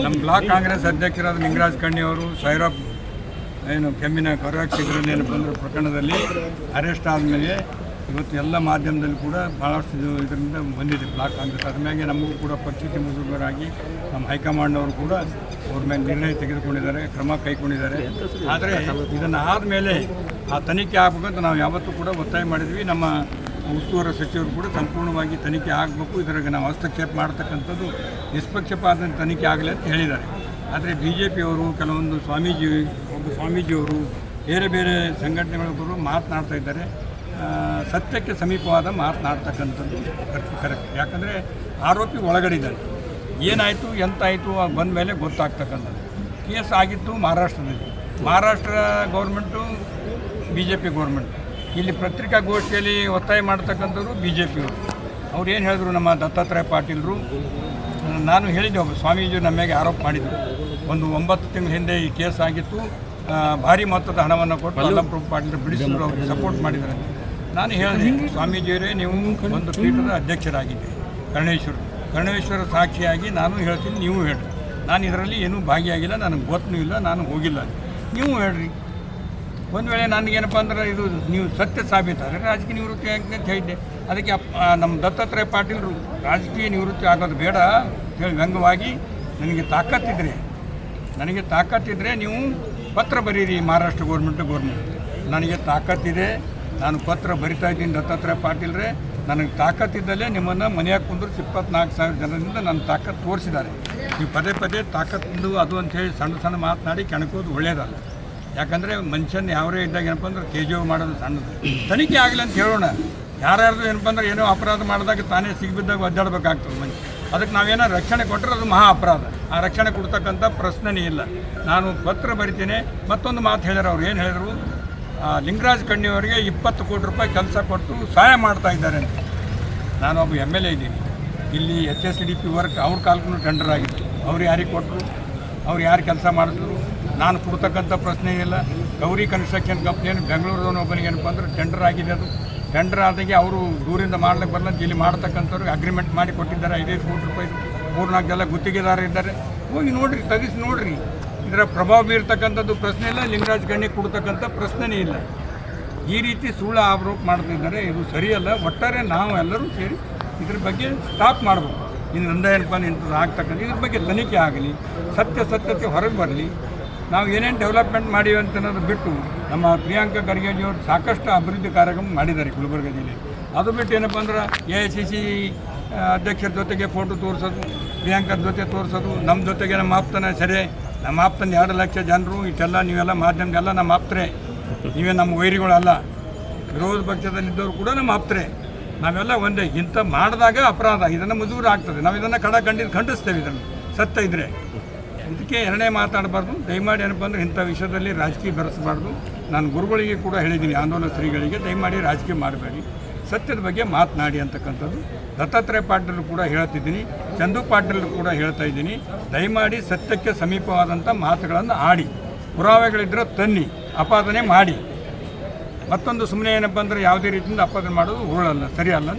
ನಮ್ಮ ಬ್ಲಾಕ್ ಕಾಂಗ್ರೆಸ್ ಅಧ್ಯಕ್ಷರಾದ ಲಿಂಗರಾಜ್ ಕಣ್ಣಿ ಅವರು ಸೈರಾಬ್ ಏನು ಕೆಮ್ಮಿನ ಕೊರಕ್ಷಕರಲ್ಲಿ ಏನಪ್ಪ ಅಂದರೆ ಪ್ರಕರಣದಲ್ಲಿ ಅರೆಸ್ಟ್ ಆದಮೇಲೆ ಇವತ್ತು ಎಲ್ಲ ಮಾಧ್ಯಮದಲ್ಲಿ ಕೂಡ ಭಾಳಷ್ಟು ಇದರಿಂದ ಬಂದಿದೆ ಬ್ಲಾಕ್ ಕಾಂಗ್ರೆಸ್. ಅದ್ರ ಮೇಲೆ ನಮಗೂ ಕೂಡ ಪರಿಸ್ಥಿತಿ ಮುಜುಗರಾಗಿ ನಮ್ಮ ಹೈಕಮಾಂಡ್ನವರು ಕೂಡ ಅವ್ರ ಮೇಲೆ ನಿರ್ಣಯ ತೆಗೆದುಕೊಂಡಿದ್ದಾರೆ, ಕ್ರಮ ಕೈಗೊಂಡಿದ್ದಾರೆ. ಆದರೆ ಇದನ್ನು ಆದಮೇಲೆ ಆ ತನಿಖೆ ಆಗಬೇಕಂತ ನಾವು ಯಾವತ್ತೂ ಕೂಡ ಒತ್ತಾಯ ಮಾಡಿದ್ವಿ. ನಮ್ಮ ಉಸ್ತುವಾರಿ ಸಚಿವರು ಕೂಡ ಸಂಪೂರ್ಣವಾಗಿ ತನಿಖೆ ಆಗಬೇಕು, ಇದರಾಗ ನಾವು ಹಸ್ತಕ್ಷೇಪ ಮಾಡ್ತಕ್ಕಂಥದ್ದು ನಿಷ್ಪಕ್ಷಪಾತ ತನಿಖೆ ಆಗಲಿ ಅಂತ ಹೇಳಿದ್ದಾರೆ. ಆದರೆ BJPಯವರು ಕೆಲವೊಂದು ಸ್ವಾಮೀಜಿಯವರು ಬೇರೆ ಬೇರೆ ಸಂಘಟನೆಗಳು ಮಾತನಾಡ್ತಾ ಇದ್ದಾರೆ. ಸತ್ಯಕ್ಕೆ ಸಮೀಪವಾದ ಮಾತನಾಡ್ತಕ್ಕಂಥದ್ದು ಕರೆಕ್ಟ್. ಯಾಕಂದರೆ ಆರೋಪಿ ಒಳಗಡಿದ್ದಾರೆ, ಏನಾಯಿತು ಎಂತಾಯಿತು ಬಂದ ಮೇಲೆ ಗೊತ್ತಾಗ್ತಕ್ಕಂಥದ್ದು. ಕೇಸ್ ಆಗಿತ್ತು ಮಹಾರಾಷ್ಟ್ರದಲ್ಲಿ. Maharashtra government BJP government. ಇಲ್ಲಿ ಪತ್ರಿಕಾಗೋಷ್ಠಿಯಲ್ಲಿ ಒತ್ತಾಯ ಮಾಡ್ತಕ್ಕಂಥದ್ದು BJPಯವರು. ಅವ್ರು ಏನು ಹೇಳಿದ್ರು, ನಮ್ಮ ದತ್ತಾತ್ರೇಯ ಪಾಟೀಲರು, ನಾನು ಹೇಳಿದ್ದೆ, ಒಬ್ಬ ಸ್ವಾಮೀಜಿ ನಮ್ಮ ಮೇಲೆ ಆರೋಪ ಮಾಡಿದರು. ಒಂದು 9 ತಿಂಗಳ ಹಿಂದೆ ಈ ಕೇಸ್ ಆಗಿತ್ತು, ಭಾರಿ ಮೊತ್ತದ ಹಣವನ್ನು ಕೊಟ್ಟು ಅಲ್ಲಂಪ್ರಭು ಪಾಟೀಲ್ ಬಿಡಿಸಿದ್ರು, ಅವ್ರಿಗೆ ಸಪೋರ್ಟ್ ಮಾಡಿದ್ದಾರೆ. ನಾನು ಹೇಳಿದೆ, ಸ್ವಾಮೀಜಿಯವರೇ ನೀವು ಒಂದು ಪೀಠದ ಅಧ್ಯಕ್ಷರಾಗಿದ್ದೀರಿ, ಕರ್ಣೇಶ್ವರ ಸಾಕ್ಷಿಯಾಗಿ ನಾನು ಹೇಳ್ತೀನಿ, ನೀವು ಹೇಳ್ರಿ. ನಾನು ಇದರಲ್ಲಿ ಏನೂ ಭಾಗಿಯಾಗಿಲ್ಲ, ನನಗೆ ಗೊತ್ತೂ ಇಲ್ಲ, ನಾನು ಹೋಗಿಲ್ಲ, ನೀವು ಹೇಳ್ರಿ. ಒಂದು ವೇಳೆ ನನಗೇನಪ್ಪ ಅಂದ್ರೆ ಇದು ನೀವು ಸತ್ಯ ಸಾಬೀತಾದರೆ ರಾಜಕೀಯ ನಿವೃತ್ತಿ ಆಗಿದೆ ಅಂತ ಹೇಳಿದ್ದೆ. ಅದಕ್ಕೆ ನಮ್ಮ ದತ್ತಾತ್ರೇಯ ಪಾಟೀಲರು ರಾಜಕೀಯ ನಿವೃತ್ತಿ ಆಗೋದು ಬೇಡ ಹೇಳಿ ವ್ಯಂಗ್ಯವಾಗಿ, ನನಗೆ ತಾಕತ್ತಿದ್ರೆ ನೀವು ಪತ್ರ ಬರೀರಿ ಮಹಾರಾಷ್ಟ್ರ ಗೌರ್ಮೆಂಟ್. ನನಗೆ ತಾಕತ್ತಿದೆ, ನಾನು ಪತ್ರ ಬರಿತಾ ಇದ್ದೀನಿ ದತ್ತಾತ್ರೇಯ ಪಾಟೀಲ್ರೇ, ನನಗೆ ತಾಕತ್ತಿದ್ದಲ್ಲೇ ನಿಮ್ಮನ್ನು ಮನೆಯಾಗ ಕುಂದ್ರಿಸಿ 24,000 ಜನರಿಂದ ನನ್ನ ತಾಕತ್ತು ತೋರಿಸಿದ್ದಾರೆ. ನೀವು ಪದೇ ತಾಕತ್ತು ಅದು ಅಂಥೇಳಿ ಸಣ್ಣ ಮಾತನಾಡಿ ಕೆಣಕೋದು ಒಳ್ಳೆಯದಲ್ಲ. ಯಾಕಂದರೆ ಮನುಷ್ಯನ ಯಾವರೇ ಇದ್ದಾಗ ಏನಪ್ಪ ಅಂದ್ರೆ ತೇಜೋಗ ಮಾಡೋದು ಸಣ್ಣದು. ತನಿಖೆ ಆಗಲಿ ಅಂತ ಹೇಳೋಣ. ಯಾರ್ಯಾರ್ದು ಏನಪ್ಪ ಅಂದ್ರೆ ಏನೋ ಅಪರಾಧ ಮಾಡಿದಾಗ ತಾನೇ ಸಿಗಿಬಿದ್ದಾಗ ಒದ್ದಾಡಬೇಕಾಗ್ತದೆ ಮನುಷ್ಯ. ಅದಕ್ಕೆ ನಾವೇನೋ ರಕ್ಷಣೆ ಕೊಟ್ಟರೆ ಅದು ಮಹಾ ಅಪರಾಧ. ಆ ರಕ್ಷಣೆ ಕೊಡ್ತಕ್ಕಂಥ ಪ್ರಶ್ನೆನೇ ಇಲ್ಲ. ನಾನು ಪತ್ರ ಬರಿತೀನಿ. ಮತ್ತೊಂದು ಮಾತು ಹೇಳ್ಯಾರ, ಅವ್ರು ಏನು ಹೇಳಿದ್ರು, ಲಿಂಗರಾಜ್ ಕಣ್ಣಿಯವರಿಗೆ 20 ಕೋಟಿ ರೂಪಾಯಿ ಕೆಲಸ ಕೊಟ್ಟು ಸಹಾಯ ಮಾಡ್ತಾ ಇದ್ದಾರೆ ಅಂತ. ನಾನೊಬ್ಬ MLA ಇದ್ದೀನಿ. ಇಲ್ಲಿ HSDP ವರ್ಕ್ ಅವ್ರ ಕಾಲಕ್ಕೂ ಟೆಂಡರ್ ಆಗಿತ್ತು. ಅವ್ರು ಯಾರಿಗೆ ಕೊಟ್ಟರು, ಅವ್ರು ಯಾರು ಕೆಲಸ ಮಾಡಿದ್ರು, ನಾನು ಕೊಡ್ತಕ್ಕಂಥ ಪ್ರಶ್ನೆ ಇಲ್ಲ. ಗೌರಿ ಕನ್ಸ್ಟ್ರಕ್ಷನ್ ಕಂಪ್ನಿಯನ್ನು ಬೆಂಗಳೂರದವನು ಒಬ್ಬನಿಗೆ ಏನಪ್ಪ ಅಂದ್ರೆ ಟೆಂಡರ್ ಆಗಿದೆ. ಅದು ಟೆಂಡರ್ ಆದಾಗೆ ಅವರು ದೂರಿಂದ ಮಾಡ್ಲಿಕ್ಕೆ ಬರಲ್ಲ, ಇಲ್ಲಿ ಮಾಡ್ತಕ್ಕಂಥವ್ರಿಗೆ ಅಗ್ರಿಮೆಂಟ್ ಮಾಡಿ ಕೊಟ್ಟಿದ್ದಾರೆ. 5 ಕೋಟಿ ರೂಪಾಯಿ 3-4 ಜನ ಗುತ್ತಿಗೆದಾರ ಇದ್ದಾರೆ. ಹೋಗಿ ನೋಡಿರಿ, ತೆಗಿಸಿ ನೋಡಿರಿ. ಇದರ ಪ್ರಭಾವ ಬೀರ್ತಕ್ಕಂಥದ್ದು ಪ್ರಶ್ನೆ ಇಲ್ಲ, ಲಿಂಗರಾಜ್ ಕಣ್ಣಿಗೆ ಕೊಡ್ತಕ್ಕಂಥ ಪ್ರಶ್ನೆನೇ ಇಲ್ಲ. ಈ ರೀತಿ ಸುಳ್ಳು ಆರೋಪ ಮಾಡ್ತಿದ್ದಾರೆ, ಇದು ಸರಿಯಲ್ಲ. ಒಟ್ಟಾರೆ ನಾವು ಎಲ್ಲರೂ ಸೇರಿ ಇದ್ರ ಬಗ್ಗೆ ಸ್ಟಾಪ್ ಮಾಡಬೇಕು. ಇನ್ನು ಏನಪ್ಪ ಇಂಥದ್ದು ಆಗ್ತಕ್ಕಂಥ ಇದ್ರ ಬಗ್ಗೆ ತನಿಖೆ ಆಗಲಿ, ಸತ್ಯತೆ ಹೊರಗೆ ಬರಲಿ. ನಾವು ಏನೇನು ಡೆವಲಪ್ಮೆಂಟ್ ಮಾಡೀವಿ ಅಂತ ಅನ್ನೋದು ಬಿಟ್ಟು ನಮ್ಮ ಪ್ರಿಯಾಂಕಾ ಖರ್ಗೆಜಿಯವರು ಸಾಕಷ್ಟು ಅಭಿವೃದ್ಧಿ ಕಾರ್ಯಕ್ರಮ ಮಾಡಿದ್ದಾರೆ ಗುಲ್ಬರ್ಗ ಜಿಲ್ಲೆ. ಅದು ಬಿಟ್ಟು ಏನಪ್ಪ ಅಂದ್ರೆ AICC ಅಧ್ಯಕ್ಷರ ಜೊತೆಗೆ ಫೋಟೋ ತೋರಿಸೋದು, ಪ್ರಿಯಾಂಕರ ಜೊತೆ ತೋರಿಸೋದು, ನಮ್ಮ ಜೊತೆಗೆ ನಮ್ಮ ಆಪ್ತನ ನಮ್ಮ ಆಪ್ತನ 2 ಲಕ್ಷ ಜನರು ಇಷ್ಟೆಲ್ಲ ನೀವೆಲ್ಲ ಮಾಧ್ಯಮದೆಲ್ಲ ನಮ್ಮ ಆಪ್ತರೇ, ನೀವೇ ನಮ್ಮ ವೈರಿಗಳಲ್ಲ. ವಿರೋಧ ಪಕ್ಷದಲ್ಲಿದ್ದವರು ಕೂಡ ನಮ್ಮ ಆಪ್ತರೇ, ನಾವೆಲ್ಲ ಒಂದೇ. ಇಂಥ ಮಾಡಿದಾಗ ಅಪರಾಧ, ಇದನ್ನು ಮುಜುಗರ ಆಗ್ತದೆ. ನಾವು ಇದನ್ನು ಖಂಡಿಸ್ತೇವೆ. ಇದನ್ನು ಸತ್ಯ ಇದ್ದರೆ ಇದಕ್ಕೆ ಎರಡನೇ ಮಾತಾಡಬಾರ್ದು. ದಯಮಾಡಿ ಏನಪ್ಪ ಅಂದ್ರೆ ಇಂಥ ವಿಷಯದಲ್ಲಿ ರಾಜಕೀಯ ಬೆರೆಸಬಾರ್ದು. ನಾನು ಗುರುಗಳಿಗೆ ಕೂಡ ಹೇಳಿದ್ದೀನಿ, ಆಂದೋಲನ ಶ್ರೀಗಳಿಗೆ, ದಯಮಾಡಿ ರಾಜಕೀಯ ಮಾಡಬೇಡಿ, ಸತ್ಯದ ಬಗ್ಗೆ ಮಾತನಾಡಿ ಅಂತಕ್ಕಂಥದ್ದು ದತ್ತಾತ್ರೇಯ ಪಾಟೀಲರು ಕೂಡ ಹೇಳ್ತಿದ್ದೀನಿ, ಚಂದು ಪಾಟೀಲರು ಕೂಡ ಹೇಳ್ತಾ ಇದ್ದೀನಿ. ದಯಮಾಡಿ ಸತ್ಯಕ್ಕೆ ಸಮೀಪವಾದಂಥ ಮಾತುಗಳನ್ನು ಆಡಿ, ಪುರಾವೆಗಳಿದ್ದರೆ ತನ್ನಿ, ಆಪಾದನೆ ಮಾಡಿ. ಮತ್ತೊಂದು ಸುಮ್ಮನೆ ಏನಪ್ಪ ಅಂದರೆ ಯಾವುದೇ ರೀತಿಯಿಂದ ಆಪಾದನೆ ಮಾಡೋದು ಸರಿಯಲ್ಲ.